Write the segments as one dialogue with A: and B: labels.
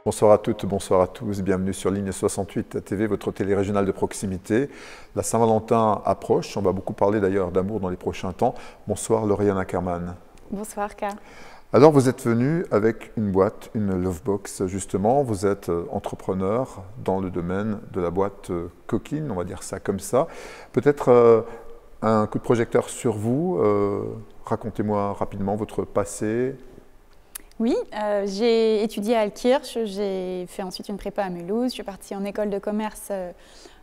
A: Bonsoir à toutes, bonsoir à tous, bienvenue sur Ligne 68 TV, votre télé régionale de proximité. La Saint-Valentin approche, on va beaucoup parler d'ailleurs d'amour dans les prochains temps. Bonsoir Lauriane Ackerman.
B: Bonsoir K.
A: Alors vous êtes venu avec une boîte, une Lovebox justement, vous êtes entrepreneur dans le domaine de la boîte coquine, on va dire ça comme ça. Peut-être un coup de projecteur sur vous, racontez-moi rapidement votre passé.
B: Oui, j'ai étudié à Altkirch, j'ai fait ensuite une prépa à Mulhouse, je suis partie en école de commerce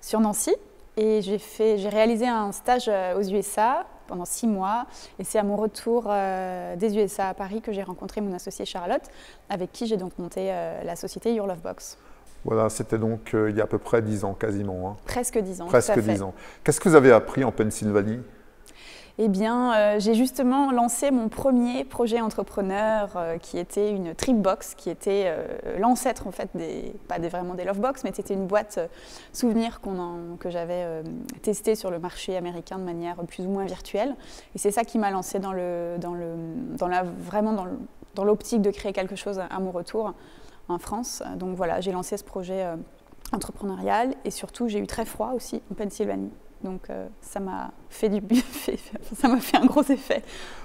B: sur Nancy et j'ai réalisé un stage aux USA pendant 6 mois et c'est à mon retour des USA à Paris que j'ai rencontré mon associée Charlotte avec qui j'ai donc monté la société Your Lovebox.
A: Voilà, c'était donc il y a à peu près 10 ans quasiment. Hein.
B: Presque 10 ans.
A: Presque 10 ans. Qu'est-ce que vous avez appris en Pennsylvanie ?
B: Eh bien, j'ai justement lancé mon premier projet entrepreneur qui était une Tripbox, qui était l'ancêtre en fait, pas vraiment des Lovebox, mais c'était une boîte souvenir que j'avais testée sur le marché américain de manière plus ou moins virtuelle. Et c'est ça qui m'a lancé dans l'optique de créer quelque chose à mon retour en France. Donc voilà, j'ai lancé ce projet entrepreneurial et surtout j'ai eu très froid aussi en Pennsylvanie. Donc ça m'a fait un gros effet.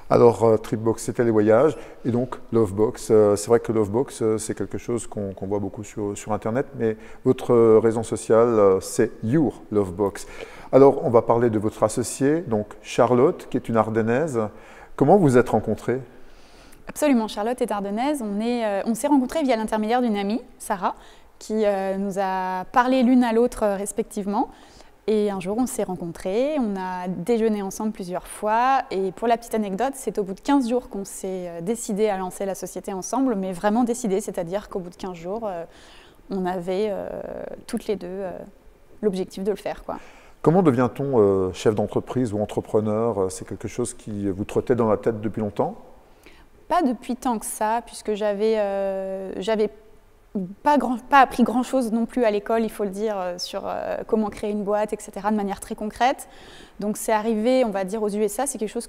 A: Alors Tripbox, c'était les voyages et donc Lovebox. C'est vrai que Lovebox, c'est quelque chose qu'on voit beaucoup sur Internet, mais votre raison sociale, c'est Your Lovebox. Alors on va parler de votre associée, donc Charlotte, qui est une Ardennaise. Comment vous êtes rencontrés ?
B: Absolument, Charlotte est ardennaise. On s'est rencontrés via l'intermédiaire d'une amie, Sarah, qui nous a parlé l'une à l'autre respectivement. Et un jour, on s'est rencontrés, on a déjeuné ensemble plusieurs fois. Et pour la petite anecdote, c'est au bout de 15 jours qu'on s'est décidé à lancer la société ensemble, mais vraiment décidé, c'est-à-dire qu'au bout de 15 jours, on avait toutes les deux l'objectif de le faire, quoi.
A: Comment devient-on chef d'entreprise ou entrepreneur ? C'est quelque chose qui vous trottait dans la tête depuis longtemps ?
B: Pas depuis tant que ça, puisque j'avais pas appris grand-chose non plus à l'école, il faut le dire, sur comment créer une boîte, etc., de manière très concrète. Donc c'est arrivé, on va dire, aux USA, c'est quelque chose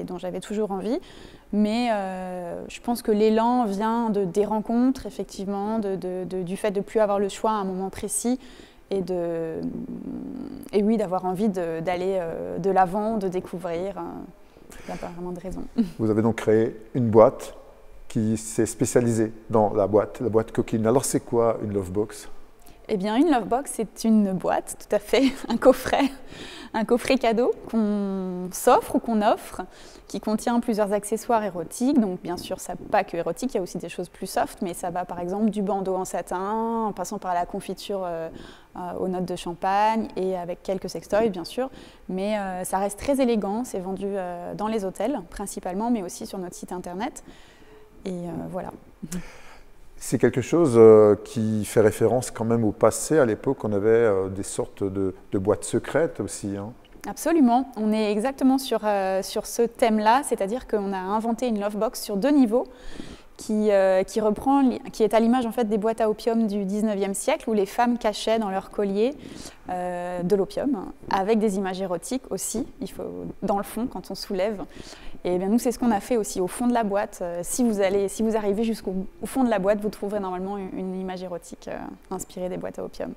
B: dont j'avais toujours envie. Mais je pense que l'élan vient des rencontres, effectivement, du fait de ne plus avoir le choix à un moment précis et oui, d'avoir envie d'aller de l'avant, de découvrir. Il n'y a pas vraiment de raison.
A: Vous avez donc créé une boîte qui s'est spécialisée dans la boîte coquine. Alors c'est quoi une Lovebox ?
B: Eh bien une Lovebox, c'est une boîte, tout à fait, un coffret cadeau qu'on s'offre ou qu'on offre, qui contient plusieurs accessoires érotiques. Donc bien sûr, ça pas que érotique, il y a aussi des choses plus soft, mais ça va par exemple du bandeau en satin, en passant par la confiture aux notes de champagne et avec quelques sextoys bien sûr. Mais ça reste très élégant, c'est vendu dans les hôtels principalement, mais aussi sur notre site internet. Et voilà.
A: C'est quelque chose qui fait référence quand même au passé. À l'époque, on avait des sortes de boîtes secrètes aussi. Hein.
B: Absolument. On est exactement sur ce thème-là, c'est-à-dire qu'on a inventé une Lovebox sur 2 niveaux qui est à l'image en fait des boîtes à opium du 19e siècle où les femmes cachaient dans leur collier de l'opium, avec des images érotiques aussi, dans le fond quand on soulève. Et bien nous c'est ce qu'on a fait aussi au fond de la boîte. Si vous arrivez jusqu'au fond de la boîte, vous trouverez normalement une image érotique inspirée des boîtes à opium.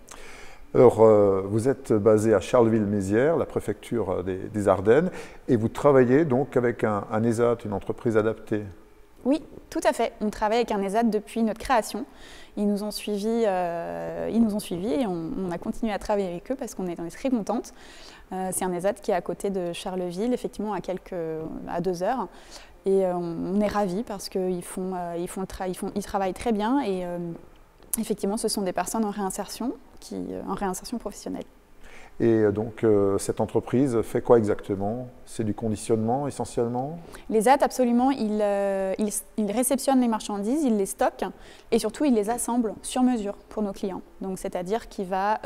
A: Alors, vous êtes basé à Charleville-Mézières, la préfecture des Ardennes, et vous travaillez donc avec un ESAT, une entreprise adaptée.
B: Oui, tout à fait. On travaille avec un ESAT depuis notre création. Ils nous ont suivis et on a continué à travailler avec eux parce qu'on est très contentes. C'est un ESAT qui est à côté de Charleville, effectivement à 2 heures. Et on est ravis parce qu'ils travaillent très bien et effectivement ce sont des personnes en réinsertion professionnelle.
A: Et donc, cette entreprise fait quoi exactement? C'est du conditionnement essentiellement?
B: Les ZAT, absolument, ils réceptionnent les marchandises, ils les stockent et surtout ils les assemblent sur mesure pour nos clients. Donc, c'est-à-dire qu'il va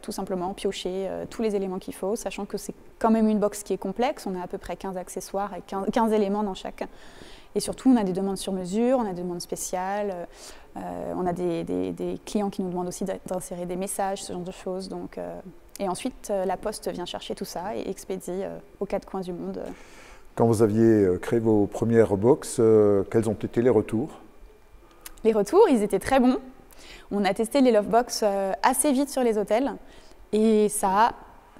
B: tout simplement piocher tous les éléments qu'il faut, sachant que c'est quand même une box qui est complexe. On a à peu près 15 accessoires et 15 éléments dans chaque. Et surtout, on a des demandes sur mesure, on a des demandes spéciales, on a des clients qui nous demandent aussi d'insérer des messages, ce genre de choses. Donc, et ensuite, la Poste vient chercher tout ça et expédie aux 4 coins du monde.
A: Quand vous aviez créé vos premières box, quels ont été les retours?
B: Les retours, ils étaient très bons. On a testé les Lovebox assez vite sur les hôtels et ça a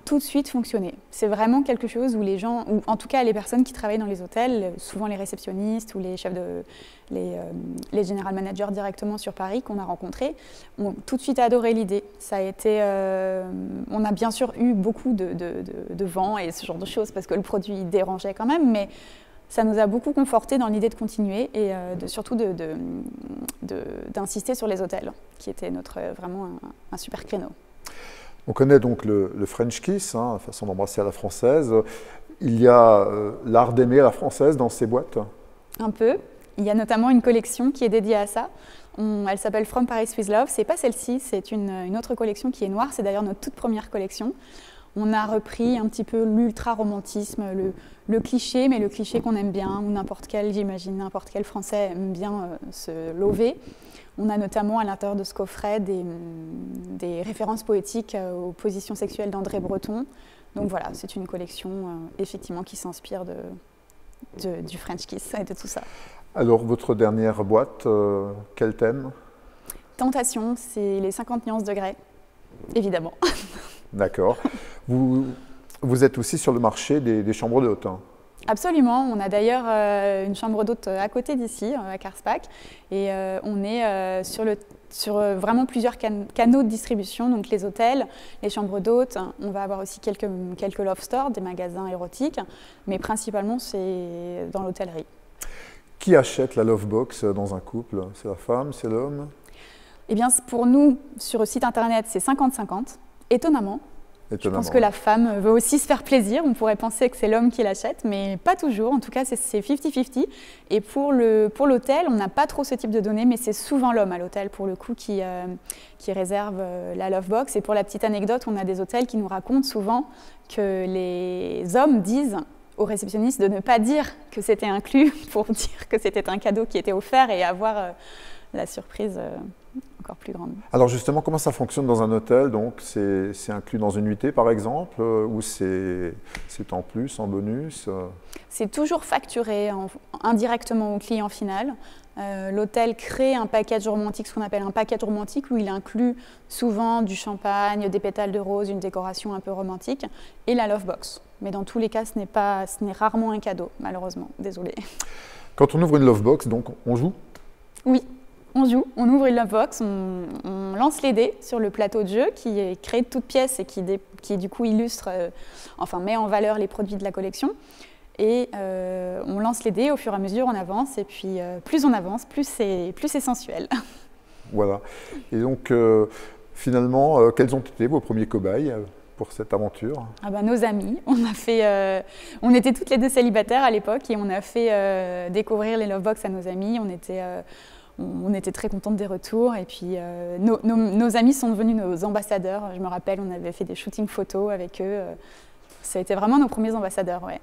B: tout de suite fonctionné. C'est vraiment quelque chose où les gens, ou en tout cas les personnes qui travaillent dans les hôtels, souvent les réceptionnistes ou les chefs les general managers directement sur Paris qu'on a rencontrés, ont tout de suite adoré l'idée. Ça a été, on a bien sûr eu beaucoup de vent et ce genre de choses parce que le produit dérangeait quand même, mais ça nous a beaucoup conforté dans l'idée de continuer et surtout d'insister sur les hôtels, qui était vraiment un super créneau.
A: On connaît donc le French Kiss, hein, la façon d'embrasser à la française. Il y a l'art d'aimer à la française dans ces boîtes?
B: Un peu. Il y a notamment une collection qui est dédiée à ça. Elle s'appelle From Paris with Love. C'est pas celle-ci, c'est une autre collection qui est noire. C'est d'ailleurs notre toute première collection. On a repris un petit peu l'ultra-romantisme, le cliché, mais le cliché qu'on aime bien, où n'importe quel Français aime bien se lover. On a notamment à l'intérieur de ce coffret des références poétiques aux positions sexuelles d'André Breton. Donc voilà, c'est une collection effectivement qui s'inspire du French Kiss et de tout ça.
A: Alors votre dernière boîte, quel thème?
B: Tentation, c'est les 50 nuances degrés, évidemment.
A: D'accord. Vous êtes aussi sur le marché des chambres d'hôtes, hein?
B: Absolument. On a d'ailleurs une chambre d'hôte à côté d'ici, à Carspach. Et on est sur vraiment plusieurs canaux de distribution, donc les hôtels, les chambres d'hôtes. On va avoir aussi quelques love stores, des magasins érotiques, mais principalement c'est dans l'hôtellerie.
A: Qui achète la Lovebox dans un couple? C'est la femme, c'est l'homme?
B: Eh bien, pour nous, sur le site internet, c'est 50-50, étonnamment. Je pense que la femme veut aussi se faire plaisir. On pourrait penser que c'est l'homme qui l'achète, mais pas toujours. En tout cas, c'est 50-50. Et pour l'hôtel, on n'a pas trop ce type de données, mais c'est souvent l'homme à l'hôtel, pour le coup, qui réserve la Lovebox. Et pour la petite anecdote, on a des hôtels qui nous racontent souvent que les hommes disent aux réceptionnistes de ne pas dire que c'était inclus pour dire que c'était un cadeau qui était offert et avoir la surprise encore plus grande.
A: Alors justement, comment ça fonctionne dans un hôtel? Donc c'est inclus dans une nuitée par exemple, ou c'est en plus, en bonus?
B: C'est toujours facturé indirectement au client final. L'hôtel crée un package romantique, ce qu'on appelle un package romantique, où il inclut souvent du champagne, des pétales de rose, une décoration un peu romantique, et la Lovebox. Mais dans tous les cas, ce n'est rarement un cadeau, malheureusement. Désolée.
A: Quand on ouvre une Lovebox, donc on joue?
B: Oui. On joue, on ouvre une Lovebox, on lance les dés sur le plateau de jeu qui est créé de toutes pièces et qui du coup illustre, met en valeur les produits de la collection. Et on lance les dés au fur et à mesure, on avance, et puis plus on avance, plus c'est sensuel. Voilà.
A: Et donc finalement, quels ont été vos premiers cobayes pour cette aventure?
B: Nos amis, on était toutes les deux célibataires à l'époque et on a fait découvrir les Lovebox à nos amis. On était très contentes des retours et puis nos amis sont devenus nos ambassadeurs. Je me rappelle, on avait fait des shootings photos avec eux. Ça a été vraiment nos premiers ambassadeurs, ouais.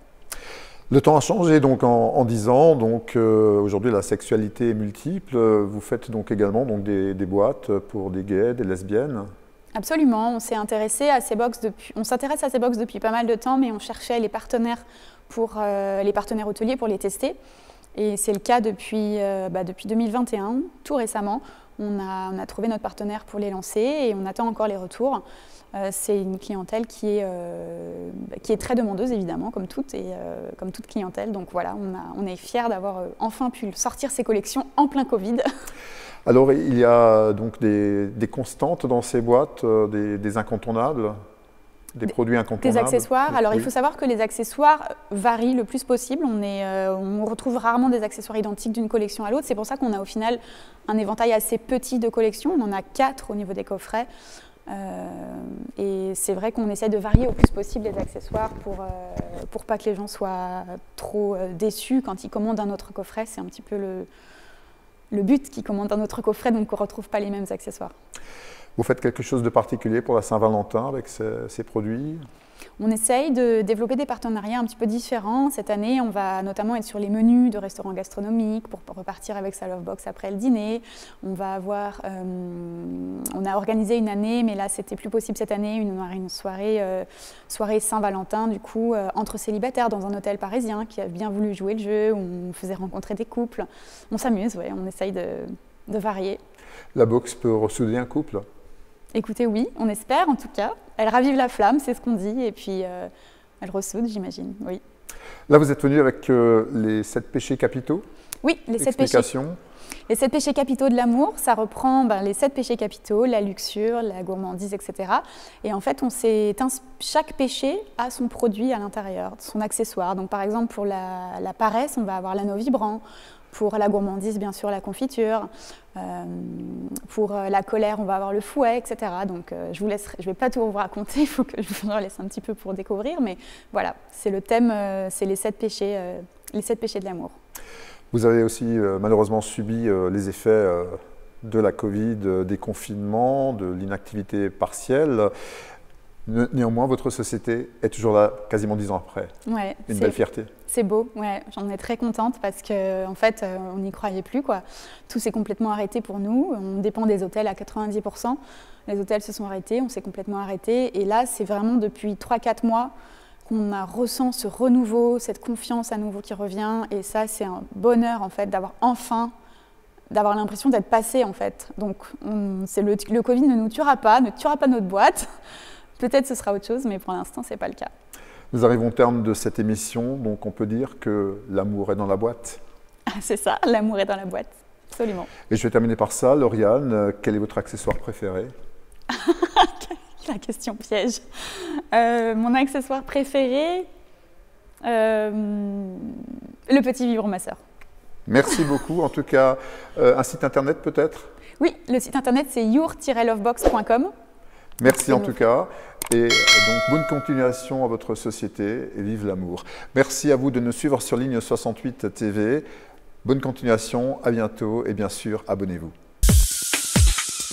A: Le temps a changé donc en 10 ans. Donc aujourd'hui, la sexualité est multiple. Vous faites donc également des boîtes pour des gays, des lesbiennes?
B: Absolument. On s'intéresse à ces box depuis pas mal de temps, mais on cherchait les partenaires hôteliers pour les tester. Et c'est le cas depuis 2021, tout récemment. On a trouvé notre partenaire pour les lancer et on attend encore les retours. C'est une clientèle qui est très demandeuse, évidemment, comme toute clientèle. Donc voilà, on est fiers d'avoir enfin pu sortir ces collections en plein Covid.
A: Alors, il y a donc des constantes dans ces boîtes, des incontournables? Des produits incontournables?
B: Des accessoires. Alors,
A: oui.
B: Il faut savoir que les accessoires varient le plus possible. On retrouve rarement des accessoires identiques d'une collection à l'autre. C'est pour ça qu'on a au final un éventail assez petit de collections. On en a 4 au niveau des coffrets. Et c'est vrai qu'on essaie de varier au plus possible les accessoires pour pas que les gens soient trop déçus quand ils commandent un autre coffret. C'est un petit peu le but qu'ils commandent un autre coffret, donc on ne retrouve pas les mêmes accessoires.
A: Vous faites quelque chose de particulier pour la Saint-Valentin avec ces produits?
B: On essaye de développer des partenariats un petit peu différents. Cette année, on va notamment être sur les menus de restaurants gastronomiques pour repartir avec sa Lovebox après le dîner. On a organisé une année, mais là c'était plus possible cette année, une soirée Saint-Valentin du coup entre célibataires dans un hôtel parisien qui a bien voulu jouer le jeu, où on faisait rencontrer des couples. On s'amuse, ouais, on essaye de varier.
A: La boxe peut ressouder un couple?
B: Écoutez, oui, on espère en tout cas. Elle ravive la flamme, c'est ce qu'on dit, et puis elle ressoude, j'imagine, oui.
A: Là, vous êtes venu avec les 7 péchés capitaux?
B: Oui, les 7 péchés. Les 7 péchés capitaux de l'amour, ça reprend les 7 péchés capitaux, la luxure, la gourmandise, etc. Et en fait, chaque péché a son produit à l'intérieur, son accessoire. Donc par exemple, pour la paresse, on va avoir l'anneau vibrant. Pour la gourmandise, bien sûr, la confiture. Pour la colère, on va avoir le fouet, etc. Donc je ne vais pas tout vous raconter, il faut que je vous en laisse un petit peu pour découvrir. Mais voilà, c'est le thème, c'est les 7 péchés de l'amour.
A: Vous avez aussi malheureusement subi les effets de la Covid, des confinements, de l'inactivité partielle. Néanmoins, votre société est toujours là quasiment 10 ans après.
B: Ouais,
A: une belle fierté.
B: C'est beau, ouais, j'en ai très contente parce qu'en fait, on n'y croyait plus, quoi. Tout s'est complètement arrêté pour nous. On dépend des hôtels à 90%. Les hôtels se sont arrêtés, on s'est complètement arrêté. Et là, c'est vraiment depuis 3-4 mois qu'on ressent ce renouveau, cette confiance à nouveau qui revient. Et ça, c'est un bonheur, en fait, d'avoir l'impression d'être passé, en fait. Donc, le Covid ne nous tuera pas notre boîte. Peut-être ce sera autre chose, mais pour l'instant, ce n'est pas le cas.
A: Nous arrivons au terme de cette émission, donc on peut dire que l'amour est dans la boîte.
B: C'est ça, l'amour est dans la boîte, absolument.
A: Et je vais terminer par ça. Lauriane, quel est votre accessoire préféré?
B: La question piège. Mon accessoire préféré, le petit vibromasseur.
A: Merci beaucoup. En tout cas, un site internet peut-être?
B: Oui, le site internet c'est your-lovebox.com.
A: Merci en tout cas. Et donc, bonne continuation à votre société et vive l'amour. Merci à vous de nous suivre sur Ligne 68 TV. Bonne continuation, à bientôt et bien sûr, abonnez-vous.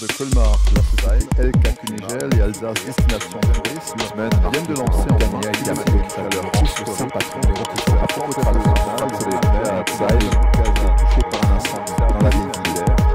C: De Colmar, la société LK Kunigel et Alsace Destination Tourisme viennent de lancer en Daniel avec leur coût Saint-Patron des rôtisseries à Port-Traversal, c'est les touché par un incendie dans la ville d'hiver.